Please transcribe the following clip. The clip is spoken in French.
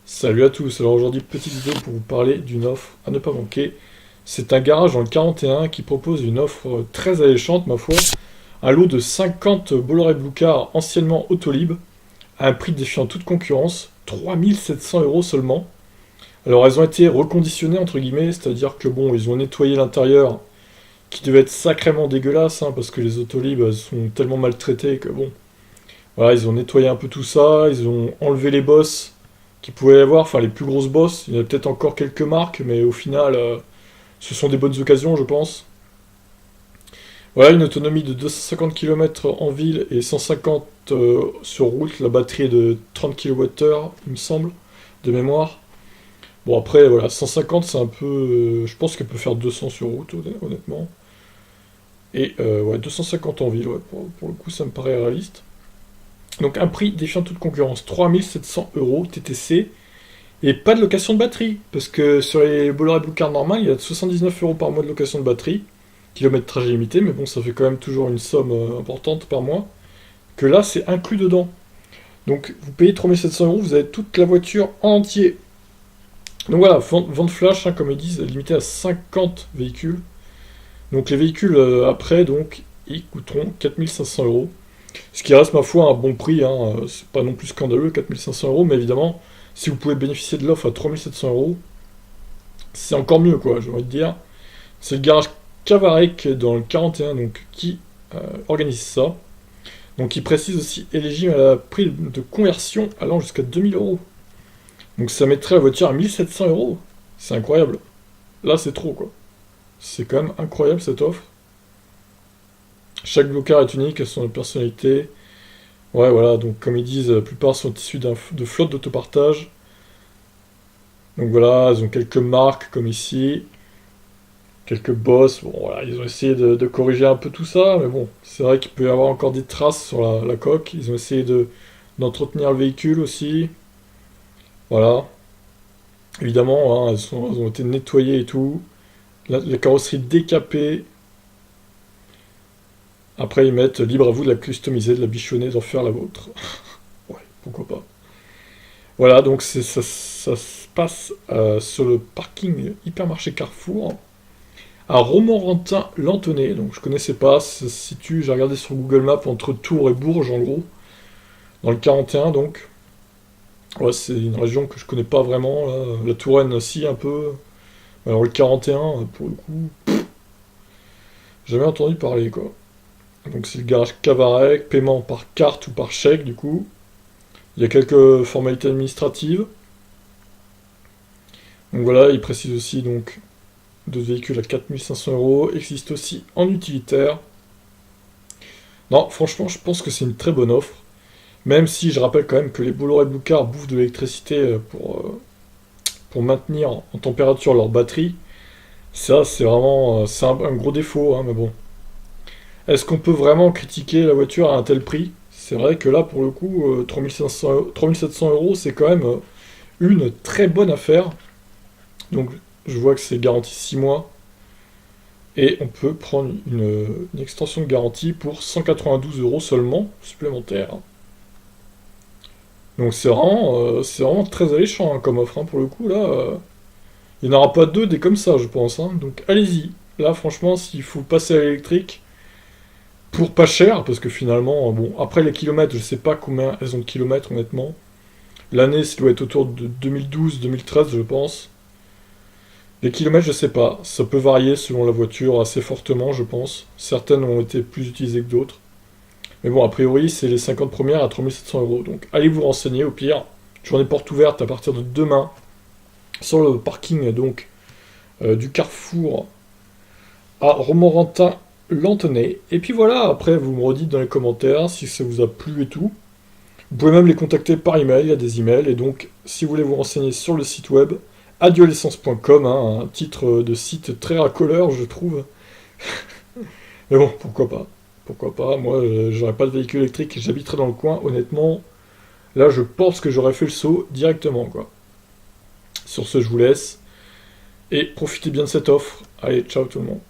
Salut à tous, alors aujourd'hui petite vidéo pour vous parler d'une offre à ne pas manquer. C'est un garage dans le 41 qui propose une offre très alléchante ma foi. Un lot de 50 Bolloré Blue Car anciennement Autolib à un prix défiant toute concurrence, 3700 € seulement. Alors elles ont été reconditionnées entre guillemets, c'est-à-dire que bon, ils ont nettoyé l'intérieur qui devait être sacrément dégueulasse parce que les Autolib sont tellement maltraités que bon. Voilà, ils ont nettoyé un peu tout ça, ils ont enlevé les bosses qu'il pouvait y avoir, enfin les plus grosses bosses. Il y en a peut-être encore quelques marques, mais au final, ce sont des bonnes occasions, je pense. Voilà, une autonomie de 250 km en ville et 150 sur route. La batterie est de 30 kWh, il me semble, de mémoire. Bon, après, voilà, 150, c'est un peu. Je pense qu'elle peut faire 200 sur route, honnêtement. Et ouais, 250 en ville, ouais, pour le coup, ça me paraît réaliste. Donc, un prix défiant toute concurrence, 3700 € TTC. Et pas de location de batterie, parce que sur les Bolloré Blue Card normales, il y a 79 € par mois de location de batterie, kilomètre trajet limité, mais bon, ça fait quand même toujours une somme importante par mois, que là, c'est inclus dedans. Donc, vous payez 3700 €, vous avez toute la voiture en entier. Donc voilà, vente flash, comme ils disent, limité à 50 véhicules. Donc les véhicules après, donc, ils coûteront 4500 €. Ce qui reste, ma foi, un bon prix, c'est pas non plus scandaleux, 4500 €, mais évidemment, si vous pouvez bénéficier de l'offre à 3700 €, c'est encore mieux, quoi, j'ai envie de dire. C'est le garage Cavarec dans le 41, donc, qui organise ça. Donc, il précise aussi éligible à la prix de conversion allant jusqu'à 2000 €. Donc, ça mettrait la voiture à 1700 €. C'est incroyable. Là, c'est trop, quoi. C'est quand même incroyable cette offre. Chaque blocard est unique à son personnalité. Ouais, voilà, donc comme ils disent, la plupart sont issus de flottes d'autopartage. Donc voilà, ils ont quelques marques comme ici, quelques bosses. Bon, voilà, ils ont essayé de corriger un peu tout ça, mais bon, c'est vrai qu'il peut y avoir encore des traces sur la coque. Ils ont essayé d'entretenir le véhicule aussi. Voilà, évidemment, elles ont été nettoyées et tout. La carrosserie décapée. Après, ils mettent libre à vous de la customiser, de la bichonner, d'en faire la vôtre. Ouais, pourquoi pas. Voilà, donc ça se passe sur le parking hypermarché Carrefour à Romorantin-Lanthenay. Donc je connaissais pas, ça se situe, j'ai regardé sur Google Maps entre Tours et Bourges en gros, dans le 41 donc. Ouais, c'est une région que je connais pas vraiment, là. La Touraine aussi un peu. Alors le 41, pour le coup, jamais entendu parler quoi. Donc c'est le garage Cavarec, paiement par carte ou par chèque du coup. Il y a quelques formalités administratives. Donc voilà, il précise aussi donc de véhicules à 4500 € existe aussi en utilitaire. Non, franchement, je pense que c'est une très bonne offre. Même si je rappelle quand même que les Bolloré Blue Car bouffent de l'électricité pour maintenir en température leur batterie. Ça, c'est vraiment c'est un gros défaut, mais bon. Est-ce qu'on peut vraiment critiquer la voiture à un tel prix? C'est vrai que là, pour le coup, 3700 €, c'est quand même une très bonne affaire. Donc, je vois que c'est garanti 6 mois. Et on peut prendre une extension de garantie pour 192 € seulement, supplémentaire. Donc c'est vraiment très alléchant comme offre, pour le coup, là. Il n'y en aura pas deux des comme ça, je pense. Donc allez-y. Là, franchement, s'il faut passer à l'électrique, pour pas cher, parce que finalement, bon, après les kilomètres, je sais pas combien elles ont de kilomètres, honnêtement. L'année, ça doit être autour de 2012-2013, je pense. Les kilomètres, je sais pas. Ça peut varier selon la voiture assez fortement, je pense. Certaines ont été plus utilisées que d'autres. Mais bon, a priori, c'est les 50 premières à 3700 €. Donc allez vous renseigner au pire. Journée porte ouverte à partir de demain sur le parking donc du Carrefour à Romorantin-Lanthenay. Et puis voilà, après vous me redites dans les commentaires si ça vous a plu et tout. Vous pouvez même les contacter par email, il y a des emails. Et donc, si vous voulez vous renseigner sur le site web, adioalessence.com, un titre de site très racoleur, je trouve. Mais bon, pourquoi pas. Pourquoi pas. Moi, j'aurais pas de véhicule électrique, j'habiterais dans le coin, honnêtement. Là, je pense que j'aurais fait le saut directement, quoi. Sur ce, je vous laisse. Et profitez bien de cette offre. Allez, ciao tout le monde.